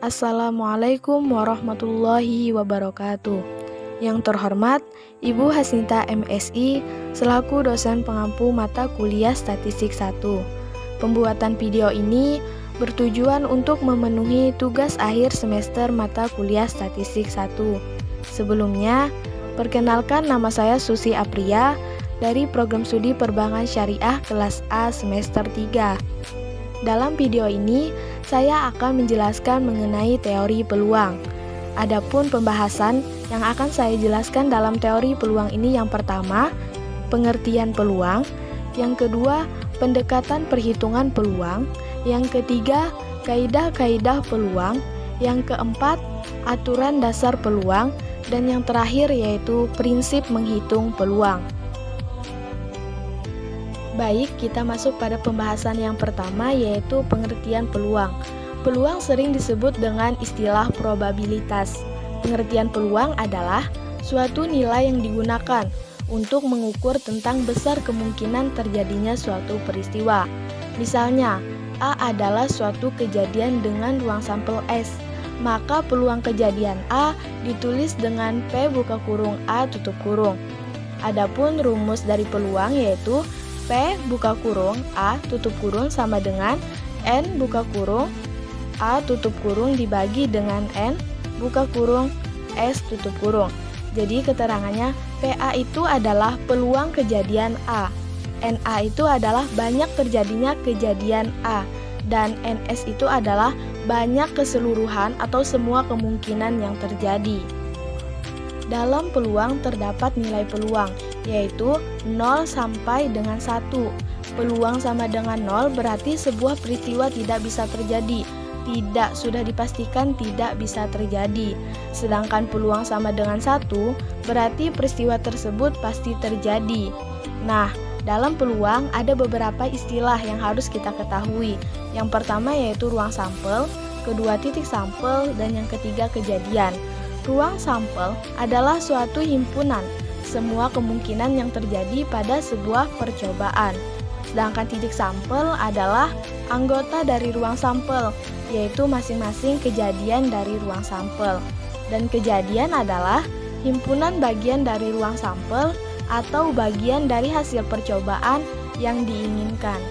Assalamualaikum warahmatullahi wabarakatuh. Yang terhormat Ibu Hasnita MSI selaku dosen pengampu mata kuliah Statistik 1. Pembuatan video ini bertujuan untuk memenuhi tugas akhir semester mata kuliah Statistik 1. Sebelumnya, perkenalkan, nama saya Susi Apria dari Program Studi Perbankan Syariah kelas A semester 3. Dalam video ini, saya akan menjelaskan mengenai teori peluang. Adapun pembahasan yang akan saya jelaskan dalam teori peluang ini, yang pertama, pengertian peluang, yang kedua, pendekatan perhitungan peluang, yang ketiga, kaidah-kaidah peluang, yang keempat, aturan dasar peluang, dan yang terakhir yaitu prinsip menghitung peluang. Baik, kita masuk pada pembahasan yang pertama, yaitu pengertian peluang. Peluang sering disebut dengan istilah probabilitas. Pengertian peluang adalah suatu nilai yang digunakan untuk mengukur tentang besar kemungkinan terjadinya suatu peristiwa. Misalnya, A adalah suatu kejadian dengan ruang sampel S, maka peluang kejadian A ditulis dengan P buka kurung A tutup kurung. Adapun rumus dari peluang yaitu P buka kurung A tutup kurung sama dengan N buka kurung A tutup kurung dibagi dengan N buka kurung S tutup kurung. Jadi keterangannya, PA itu adalah peluang kejadian A, NA itu adalah banyak terjadinya kejadian A, dan NS itu adalah banyak keseluruhan atau semua kemungkinan yang terjadi. Dalam peluang terdapat nilai peluang, yaitu 0 sampai dengan 1. Peluang sama dengan 0 berarti sebuah peristiwa tidak bisa terjadi. Tidak, sudah dipastikan tidak bisa terjadi. Sedangkan peluang sama dengan 1 berarti peristiwa tersebut pasti terjadi. Nah, dalam peluang ada beberapa istilah yang harus kita ketahui. Yang pertama yaitu ruang sampel, kedua titik sampel, dan yang ketiga kejadian. Ruang sampel adalah suatu himpunan semua kemungkinan yang terjadi pada sebuah percobaan. Sedangkan titik sampel adalah anggota dari ruang sampel, yaitu masing-masing kejadian dari ruang sampel. Dan kejadian adalah himpunan bagian dari ruang sampel atau bagian dari hasil percobaan yang diinginkan.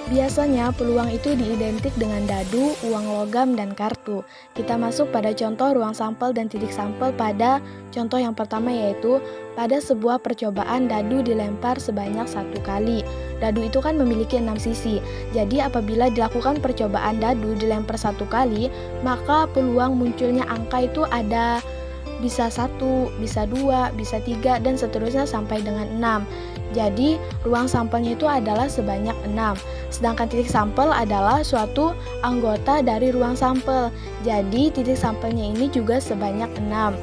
Biasanya peluang itu diidentik dengan dadu, uang logam, dan kartu. Kita masuk pada contoh ruang sampel dan titik sampel pada contoh yang pertama, yaitu pada sebuah percobaan dadu dilempar sebanyak 1 kali. Dadu itu kan memiliki 6 sisi. Jadi apabila dilakukan percobaan dadu dilempar 1 kali, maka peluang munculnya angka itu ada bisa 1, bisa 2, bisa 3, dan seterusnya sampai dengan 6. Jadi, ruang sampelnya itu adalah sebanyak 6. Sedangkan titik sampel adalah suatu anggota dari ruang sampel. Jadi, titik sampelnya ini juga sebanyak 6.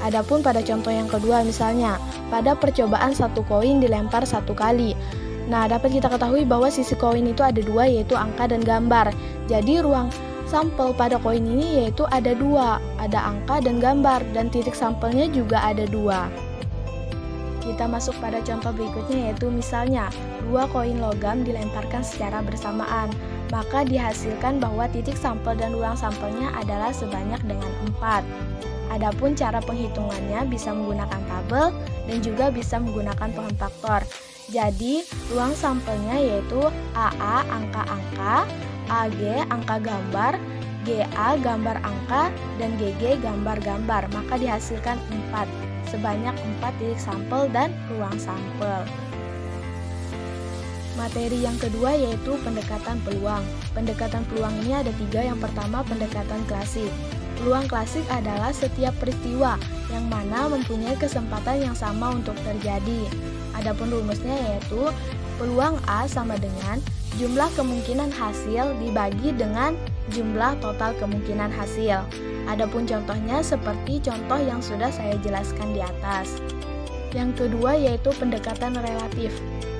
Adapun pada contoh yang kedua, misalnya, pada percobaan 1 koin dilempar 1 kali. Nah, dapat kita ketahui bahwa sisi koin itu ada 2, yaitu angka dan gambar. Jadi, ruang sampel pada koin ini yaitu ada 2, ada angka dan gambar, dan titik sampelnya juga ada 2. Kita masuk pada contoh berikutnya, yaitu misalnya 2 koin logam dilemparkan secara bersamaan, maka dihasilkan bahwa titik sampel dan ruang sampelnya adalah sebanyak dengan 4. Adapun cara penghitungannya bisa menggunakan tabel dan juga bisa menggunakan pohon faktor. Jadi ruang sampelnya yaitu AA angka-angka, AG angka gambar, GA gambar angka, dan GG gambar-gambar, maka dihasilkan 4. Sebanyak 4 titik sampel dan ruang sampel. Materi yang kedua yaitu pendekatan peluang. Pendekatan peluang ini ada 3. Yang pertama, pendekatan klasik. Peluang klasik adalah setiap peristiwa yang mana mempunyai kesempatan yang sama untuk terjadi. Adapun rumusnya yaitu peluang A sama dengan jumlah kemungkinan hasil dibagi dengan jumlah total kemungkinan hasil. Adapun contohnya seperti contoh yang sudah saya jelaskan di atas. Yang kedua yaitu pendekatan relatif.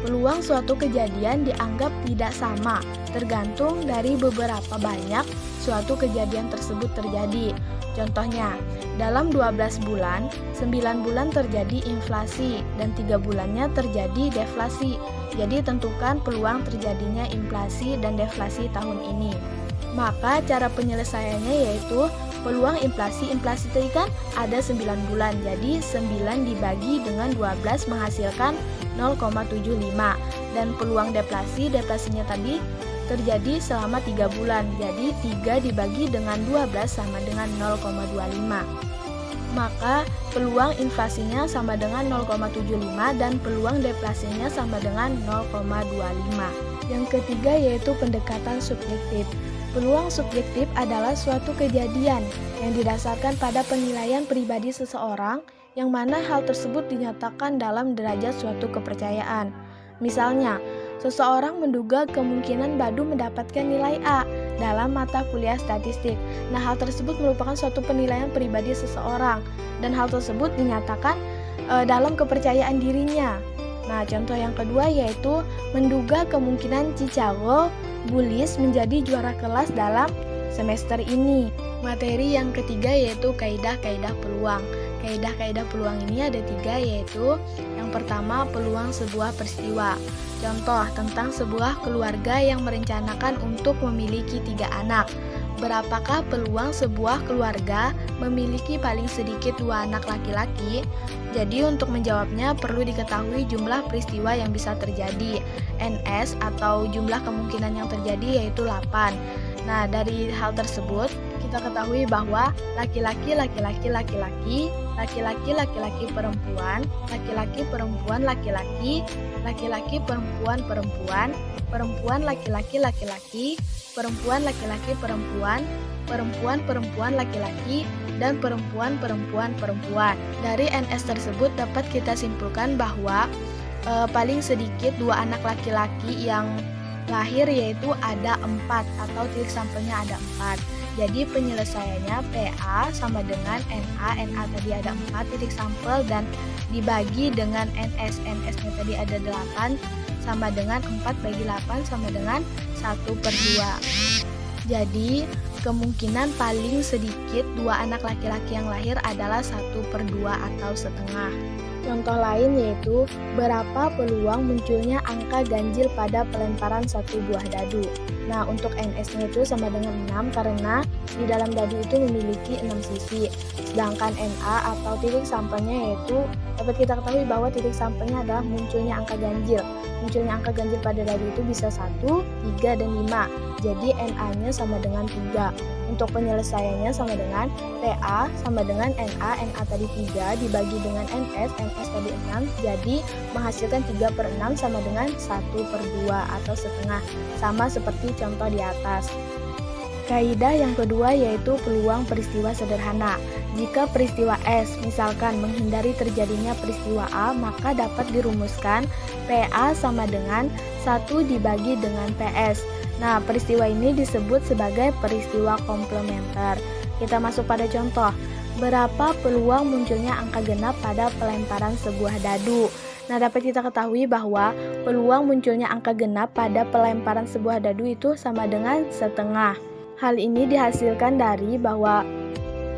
Peluang suatu kejadian dianggap tidak sama, tergantung dari beberapa banyak suatu kejadian tersebut terjadi. Contohnya, dalam 12 bulan, 9 bulan terjadi inflasi dan 3 bulannya terjadi deflasi. Jadi tentukan peluang terjadinya inflasi dan deflasi tahun ini. Maka cara penyelesaiannya yaitu peluang inflasi tadi kan ada 9 bulan. Jadi 9 dibagi dengan 12 menghasilkan 0,75. Dan peluang deflasinya tadi terjadi selama 3 bulan. Jadi 3 dibagi dengan 12 sama dengan 0,25. Maka peluang inflasinya sama dengan 0,75 dan peluang deflasinya sama dengan 0,25. Yang ketiga yaitu pendekatan subjektif. Peluang subjektif adalah suatu kejadian yang didasarkan pada penilaian pribadi seseorang yang mana hal tersebut dinyatakan dalam derajat suatu kepercayaan. Misalnya, seseorang menduga kemungkinan Badu mendapatkan nilai A dalam mata kuliah statistik. Nah, hal tersebut merupakan suatu penilaian pribadi seseorang dan hal tersebut dinyatakan dalam kepercayaan dirinya. Nah, contoh yang kedua yaitu menduga kemungkinan Chicago Bullies menjadi juara kelas dalam semester ini. Materi yang ketiga yaitu kaidah-kaidah peluang. Kaidah-kaidah peluang ini ada 3 yaitu yang pertama peluang sebuah peristiwa. Contoh tentang sebuah keluarga yang merencanakan untuk memiliki 3 anak. Berapakah peluang sebuah keluarga memiliki paling sedikit 2 anak laki-laki? Jadi untuk menjawabnya perlu diketahui jumlah peristiwa yang bisa terjadi, NS atau jumlah kemungkinan yang terjadi yaitu 8. Nah, dari hal tersebut kita ketahui bahwa laki-laki perempuan, laki-laki perempuan laki-laki, laki-laki perempuan perempuan, perempuan laki-laki laki-laki, perempuan laki-laki perempuan, perempuan perempuan laki-laki, dan perempuan perempuan perempuan. Dari NS tersebut dapat kita simpulkan bahwa paling sedikit 2 anak laki-laki yang lahir yaitu ada 4 atau titik sampelnya ada 4. Jadi penyelesaiannya PA sama dengan NA tadi ada 4 titik sampel dan dibagi dengan NS-nya tadi ada 8 sama dengan 4 bagi 8 sama dengan 1/2. Jadi kemungkinan paling sedikit 2 anak laki-laki yang lahir adalah 1/2 atau setengah. Contoh lain yaitu berapa peluang munculnya angka ganjil pada pelemparan satu buah dadu. Nah, untuk NS-nya itu sama dengan 6 karena di dalam dadu itu memiliki 6 sisi. Sedangkan NA atau titik sampelnya yaitu dapat kita ketahui bahwa titik sampelnya adalah munculnya angka ganjil. Munculnya angka ganjil pada dadu itu bisa 1, 3, dan 5. Jadi NA-nya sama dengan 3. Untuk penyelesaiannya sama dengan PA sama dengan NA tadi 3 dibagi dengan NS tadi 6, jadi menghasilkan 3/6 sama dengan 1/2 atau setengah, sama seperti contoh di atas. Kaidah yang kedua yaitu peluang peristiwa sederhana. Jika peristiwa S misalkan menghindari terjadinya peristiwa A, maka dapat dirumuskan PA sama dengan 1 dibagi dengan PS. Nah, peristiwa ini disebut sebagai peristiwa komplementer. Kita masuk pada contoh. Berapa peluang munculnya angka genap pada pelemparan sebuah dadu? Nah, dapat kita ketahui bahwa peluang munculnya angka genap pada pelemparan sebuah dadu itu sama dengan setengah. Hal ini dihasilkan dari bahwa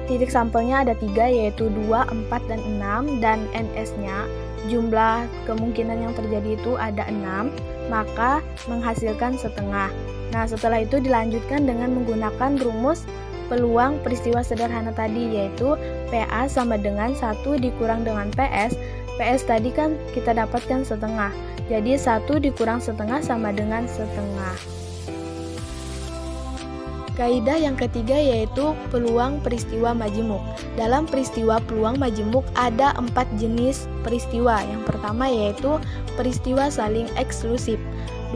titik sampelnya ada 3 yaitu 2, 4, dan 6 dan NS-nya jumlah kemungkinan yang terjadi itu ada 6, maka menghasilkan setengah. Nah, setelah itu dilanjutkan dengan menggunakan rumus peluang peristiwa sederhana tadi yaitu PA sama dengan 1 dikurang dengan PS. PS tadi kan kita dapatkan setengah. Jadi 1 dikurang setengah sama dengan setengah. Kaidah yang ketiga yaitu peluang peristiwa majemuk. Dalam peristiwa peluang majemuk ada 4 jenis peristiwa. Yang pertama yaitu peristiwa saling eksklusif.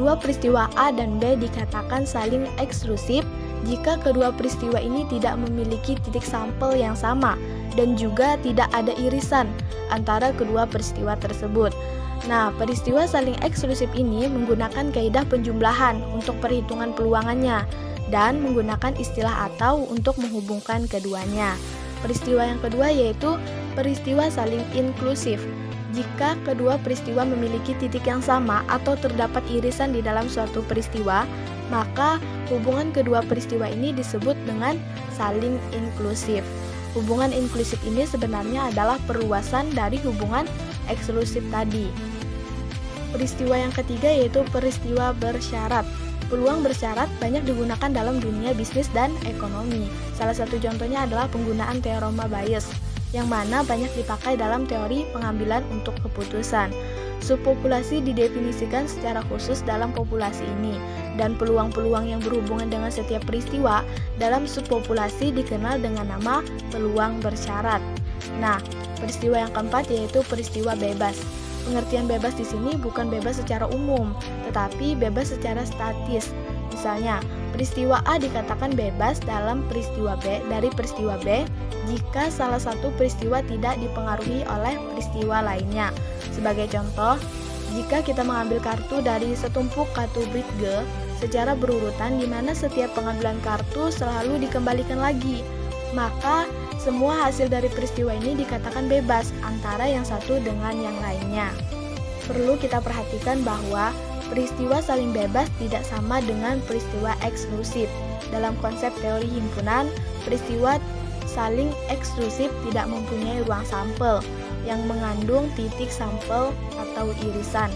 2 peristiwa A dan B dikatakan saling eksklusif jika kedua peristiwa ini tidak memiliki titik sampel yang sama dan juga tidak ada irisan antara kedua peristiwa tersebut. Nah, peristiwa saling eksklusif ini menggunakan kaidah penjumlahan untuk perhitungan peluangannya dan menggunakan istilah atau untuk menghubungkan keduanya. Peristiwa yang kedua yaitu peristiwa saling inklusif. Jika kedua peristiwa memiliki titik yang sama atau terdapat irisan di dalam suatu peristiwa, maka hubungan kedua peristiwa ini disebut dengan saling inklusif. Hubungan inklusif ini sebenarnya adalah perluasan dari hubungan eksklusif tadi. Peristiwa yang ketiga yaitu peristiwa bersyarat. Peluang bersyarat banyak digunakan dalam dunia bisnis dan ekonomi. Salah satu contohnya adalah penggunaan teorema Bayes, yang mana banyak dipakai dalam teori pengambilan untuk keputusan. Subpopulasi didefinisikan secara khusus dalam populasi ini, dan peluang-peluang yang berhubungan dengan setiap peristiwa dalam subpopulasi dikenal dengan nama peluang bersyarat. Nah, peristiwa yang keempat yaitu peristiwa bebas. Pengertian bebas di sini bukan bebas secara umum, tetapi bebas secara statis. Misalnya, peristiwa A dikatakan bebas dalam peristiwa B dari peristiwa B jika salah satu peristiwa tidak dipengaruhi oleh peristiwa lainnya. Sebagai contoh, jika kita mengambil kartu dari setumpuk kartu brit G secara berurutan di mana setiap pengambilan kartu selalu dikembalikan lagi, maka semua hasil dari peristiwa ini dikatakan bebas antara yang satu dengan yang lainnya. Perlu kita perhatikan bahwa peristiwa saling bebas tidak sama dengan peristiwa eksklusif. Dalam konsep teori himpunan, peristiwa saling eksklusif tidak mempunyai ruang sampel yang mengandung titik sampel atau irisan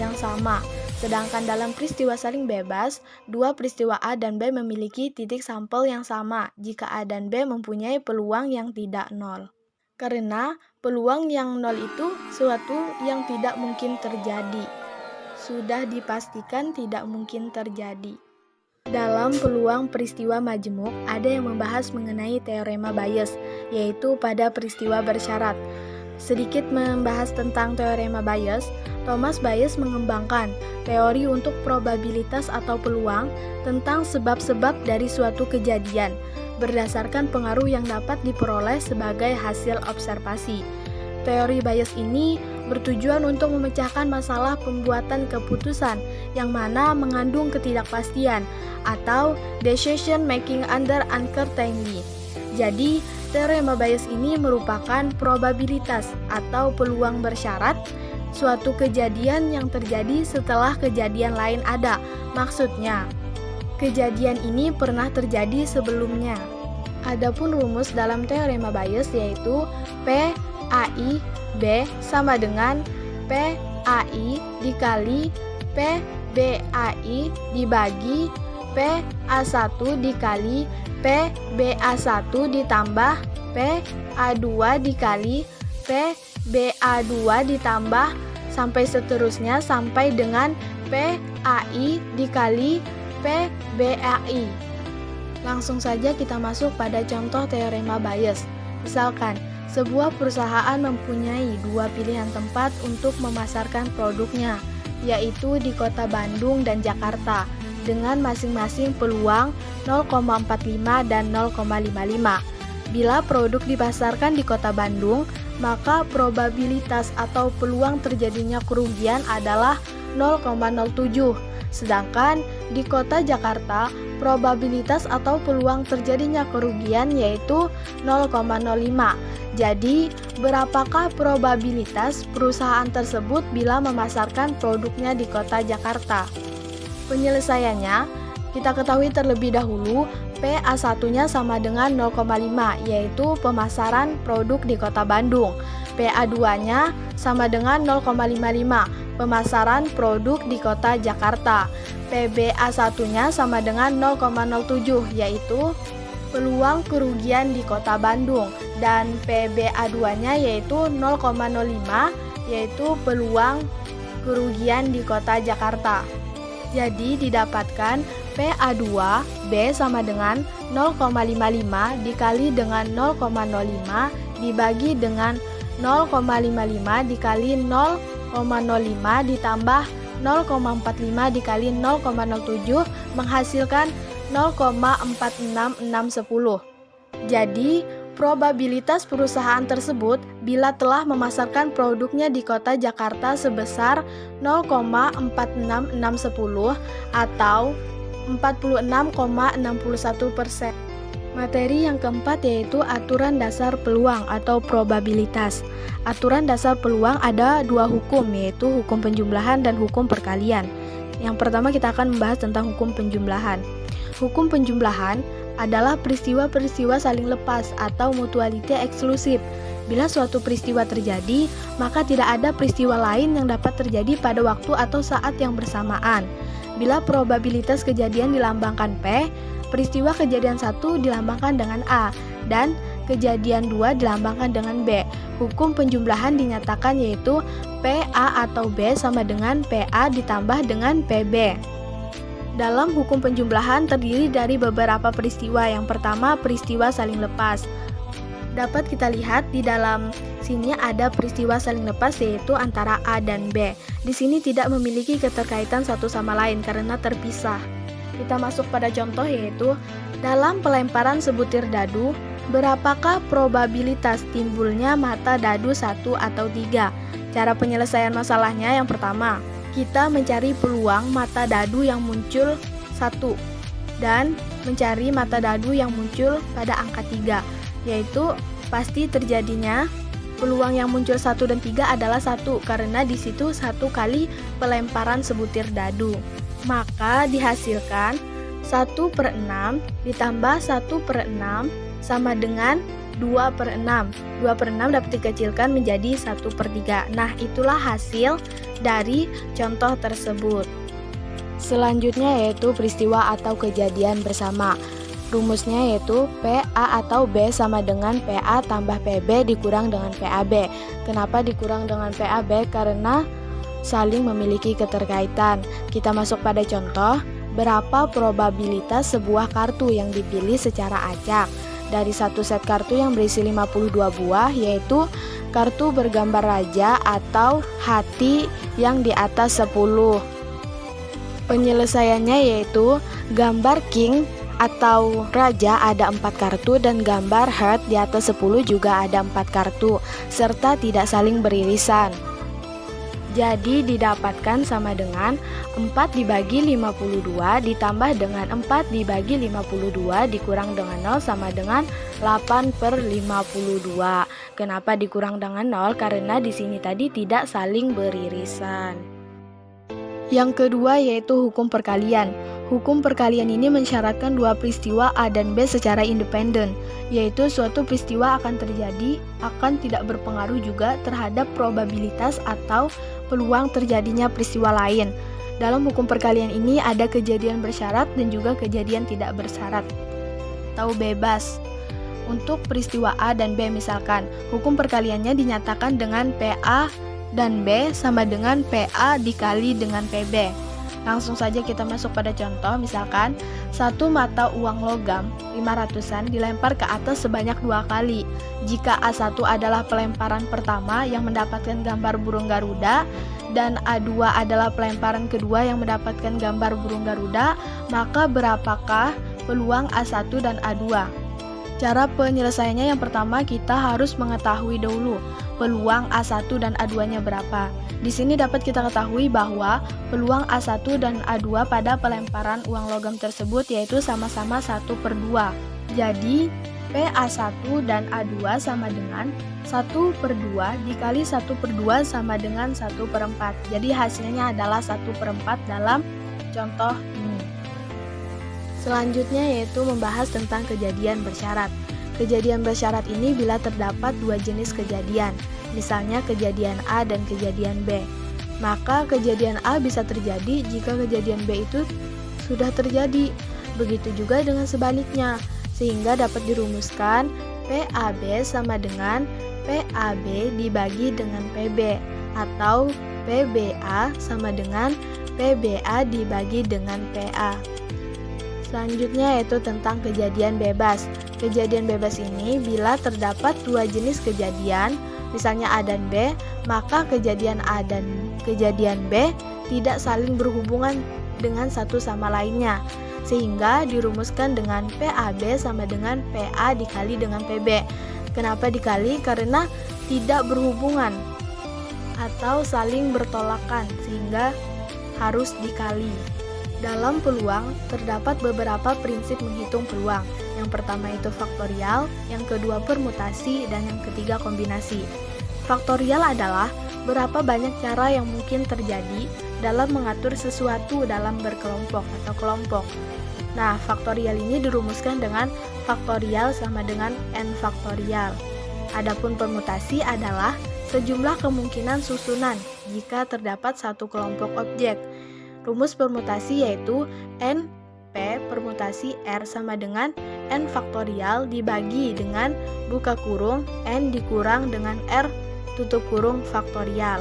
yang sama. Sedangkan dalam peristiwa saling bebas, dua peristiwa A dan B memiliki titik sampel yang sama jika A dan B mempunyai peluang yang tidak nol. Karena peluang yang nol itu suatu yang tidak mungkin terjadi. Sudah dipastikan tidak mungkin terjadi. Dalam peluang peristiwa majemuk, ada yang membahas mengenai teorema Bayes, yaitu pada peristiwa bersyarat. Sedikit membahas tentang teorema Bayes, Thomas Bayes mengembangkan teori untuk probabilitas atau peluang tentang sebab-sebab dari suatu kejadian berdasarkan pengaruh yang dapat diperoleh sebagai hasil observasi. Teori Bayes ini bertujuan untuk memecahkan masalah pembuatan keputusan yang mana mengandung ketidakpastian atau decision making under uncertainty. Jadi, teorema Bayes ini merupakan probabilitas atau peluang bersyarat suatu kejadian yang terjadi setelah kejadian lain ada. Maksudnya, kejadian ini pernah terjadi sebelumnya. Adapun rumus dalam teorema Bayes yaitu PAI B sama dengan PAI dikali PBAI dibagi PA1 dikali PBA1 ditambah PA2 dikali PBA2 ditambah sampai seterusnya sampai dengan PAI dikali PBAI. Langsung saja kita masuk pada contoh teorema Bayes. Misalkan, sebuah perusahaan mempunyai dua pilihan tempat untuk memasarkan produknya, yaitu di kota Bandung dan Jakarta, dengan masing-masing peluang 0,45 dan 0,55. Bila produk dipasarkan di kota Bandung, maka probabilitas atau peluang terjadinya kerugian adalah 0,07. Sedangkan di kota Jakarta, probabilitas atau peluang terjadinya kerugian yaitu 0,05. Jadi, berapakah probabilitas perusahaan tersebut bila memasarkan produknya di kota Jakarta? Penyelesaiannya, kita ketahui terlebih dahulu PA1-nya sama dengan 0,5, yaitu pemasaran produk di kota Bandung. PA2-nya sama dengan 0,55, pemasaran produk di kota Jakarta. PBA1-nya sama dengan 0,07, yaitu peluang kerugian di kota Bandung. Dan PBA2-nya yaitu 0,05, yaitu peluang kerugian di kota Jakarta. Jadi didapatkan PA2 B sama dengan 0,55 dikali dengan 0,05 dibagi dengan 0,55 dikali 0,05 ditambah 0,45 dikali 0,07 menghasilkan 0,46610. Jadi, probabilitas perusahaan tersebut bila telah memasarkan produknya di kota Jakarta sebesar 0,46610 atau 46,61%. Materi yang keempat yaitu aturan dasar peluang atau probabilitas. Aturan dasar peluang ada dua hukum, yaitu hukum penjumlahan dan hukum perkalian. Yang pertama kita akan membahas tentang hukum penjumlahan. Hukum penjumlahan adalah peristiwa-peristiwa saling lepas atau mutuality eksklusif. Bila suatu peristiwa terjadi, maka tidak ada peristiwa lain yang dapat terjadi pada waktu atau saat yang bersamaan. Bila probabilitas kejadian dilambangkan P, peristiwa kejadian 1 dilambangkan dengan A, dan kejadian 2 dilambangkan dengan B. Hukum penjumlahan dinyatakan yaitu PA atau B sama dengan PA ditambah dengan PB. Dalam hukum penjumlahan terdiri dari beberapa peristiwa. Yang pertama, peristiwa saling lepas. Dapat kita lihat di dalam sini ada peristiwa saling lepas yaitu antara A dan B. Di sini tidak memiliki keterkaitan satu sama lain karena terpisah. Kita masuk pada contoh yaitu dalam pelemparan sebutir dadu, berapakah probabilitas timbulnya mata dadu 1 atau 3? Cara penyelesaian masalahnya yang pertama, kita mencari peluang mata dadu yang muncul 1 dan mencari mata dadu yang muncul pada angka 3, yaitu pasti terjadinya peluang yang muncul 1 dan 3 adalah 1 karena di situ 1 kali pelemparan sebutir dadu. Maka dihasilkan 1/6 ditambah 1/6 sama dengan 2/6. 2/6 dapat dikecilkan menjadi 1/3. Nah, itulah hasil dari contoh tersebut. Selanjutnya yaitu peristiwa atau kejadian bersama. Rumusnya yaitu PA atau B sama dengan PA tambah PB dikurang dengan PAB. Kenapa dikurang dengan PAB? Karena saling memiliki keterkaitan. Kita masuk pada contoh, berapa probabilitas sebuah kartu yang dipilih secara acak? Dari satu set kartu yang berisi 52 buah, yaitu kartu bergambar raja atau hati yang di atas 10. Penyelesaiannya yaitu gambar king atau raja ada 4 kartu dan gambar heart di atas 10 juga ada 4 kartu serta tidak saling beririsan. Jadi didapatkan sama dengan 4 dibagi 52 ditambah dengan 4 dibagi 52 dikurang dengan 0 sama dengan 8/52. Kenapa dikurang dengan 0? Karena di sini tadi tidak saling beririsan. Yang kedua yaitu hukum perkalian. Hukum perkalian ini mensyaratkan dua peristiwa A dan B secara independen, yaitu suatu peristiwa akan terjadi akan tidak berpengaruh juga terhadap probabilitas atau peluang terjadinya peristiwa lain. Dalam hukum perkalian ini ada kejadian bersyarat dan juga kejadian tidak bersyarat atau bebas. Untuk peristiwa A dan B misalkan, hukum perkaliannya dinyatakan dengan PA dan B sama dengan PA dikali dengan PB. Langsung saja kita masuk pada contoh, misalkan satu mata uang logam 500-an dilempar ke atas sebanyak 2 kali. Jika A1 adalah pelemparan pertama yang mendapatkan gambar burung Garuda dan A2 adalah pelemparan kedua yang mendapatkan gambar burung Garuda, maka berapakah peluang A1 dan A2? Cara penyelesaiannya yang pertama kita harus mengetahui dahulu peluang A1 dan A2-nya berapa. Di sini dapat kita ketahui bahwa peluang A1 dan A2 pada pelemparan uang logam tersebut yaitu sama-sama 1/2. Jadi PA1 dan A2 sama dengan 1/2 dikali 1/2 sama dengan 1/4. Jadi hasilnya adalah 1/4 dalam contoh ini. Selanjutnya yaitu membahas tentang kejadian bersyarat. Kejadian bersyarat ini bila terdapat 2 jenis kejadian, misalnya kejadian A dan kejadian B. Maka kejadian A bisa terjadi jika kejadian B itu sudah terjadi. Begitu juga dengan sebaliknya, sehingga dapat dirumuskan PAB sama dengan PAB dibagi dengan PB, atau PBA sama dengan PBA dibagi dengan PA. Selanjutnya yaitu tentang kejadian bebas. Kejadian bebas ini bila terdapat 2 jenis kejadian, misalnya A dan B, maka kejadian A dan kejadian B tidak saling berhubungan dengan satu sama lainnya, sehingga dirumuskan dengan PAB sama dengan PA dikali dengan PB. Kenapa dikali? Karena tidak berhubungan atau saling bertolakan, sehingga harus dikali. Dalam peluang, terdapat beberapa prinsip menghitung peluang. Yang pertama itu faktorial, yang kedua permutasi, dan yang ketiga kombinasi. Faktorial adalah berapa banyak cara yang mungkin terjadi dalam mengatur sesuatu dalam berkelompok atau kelompok. Nah, faktorial ini dirumuskan dengan faktorial sama dengan n faktorial. Adapun permutasi adalah sejumlah kemungkinan susunan jika terdapat satu kelompok objek. Rumus permutasi yaitu N P permutasi R sama dengan N faktorial dibagi dengan buka kurung N dikurang dengan R tutup kurung faktorial.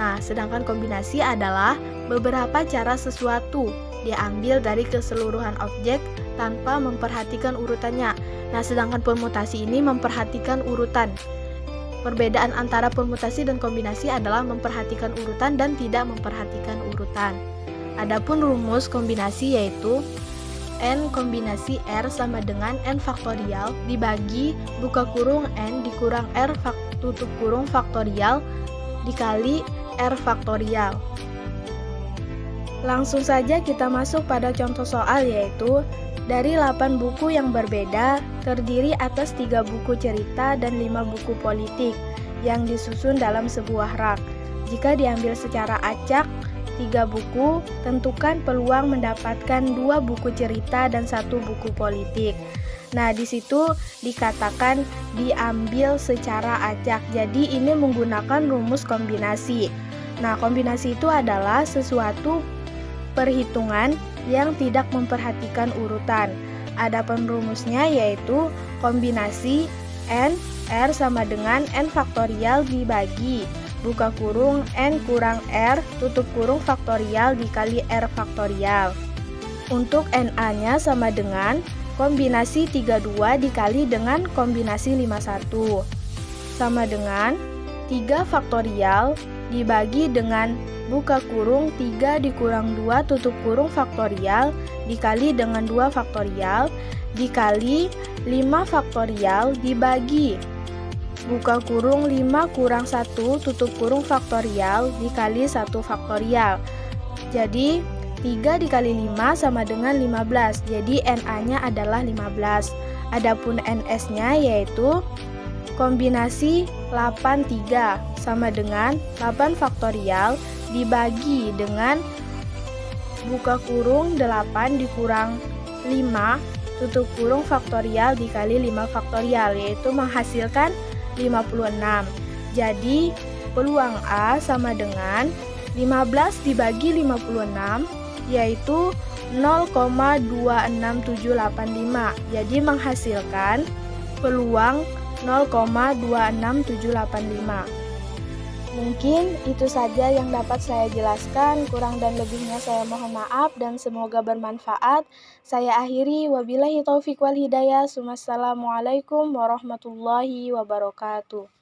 Nah, sedangkan kombinasi adalah beberapa cara sesuatu diambil dari keseluruhan objek tanpa memperhatikan urutannya. Nah, sedangkan permutasi ini memperhatikan urutan. Perbedaan antara permutasi dan kombinasi adalah memperhatikan urutan dan tidak memperhatikan urutan. Adapun rumus kombinasi yaitu N kombinasi R sama dengan N faktorial dibagi buka kurung N dikurang R tutup kurung faktorial dikali R faktorial. Langsung saja kita masuk pada contoh soal yaitu dari 8 buku yang berbeda terdiri atas 3 buku cerita dan 5 buku politik yang disusun dalam sebuah rak. Jika diambil secara acak 3 buku, tentukan peluang mendapatkan 2 buku cerita dan 1 buku politik. Nah, di situ dikatakan diambil secara acak. Jadi ini menggunakan rumus kombinasi. Nah, kombinasi itu adalah sesuatu perhitungan yang tidak memperhatikan urutan. Adapun rumusnya yaitu kombinasi N R sama dengan N faktorial dibagi buka kurung N kurang R tutup kurung faktorial dikali R faktorial. Untuk NA-nya sama dengan kombinasi 32 dikali dengan kombinasi 51 sama dengan 3 faktorial dibagi dengan buka kurung 3 dikurang 2 tutup kurung faktorial dikali dengan 2 faktorial dikali 5 faktorial dibagi buka kurung 5 kurang 1 tutup kurung faktorial dikali 1 faktorial. Jadi 3 dikali 5 sama dengan 15. Jadi NA-nya adalah 15. Adapun NS-nya yaitu kombinasi 83 sama dengan 8 faktorial dibagi dengan buka kurung 8 dikurang 5 tutup kurung faktorial dikali 5 faktorial yaitu menghasilkan 56. Jadi peluang A sama dengan 15 dibagi 56 yaitu 0,26785. Jadi menghasilkan peluang 0,26785. Mungkin itu saja yang dapat saya jelaskan, kurang dan lebihnya saya mohon maaf dan semoga bermanfaat. Saya akhiri, wabillahi taufiq wal hidayah. Wassalamualaikum warahmatullahi wabarakatuh.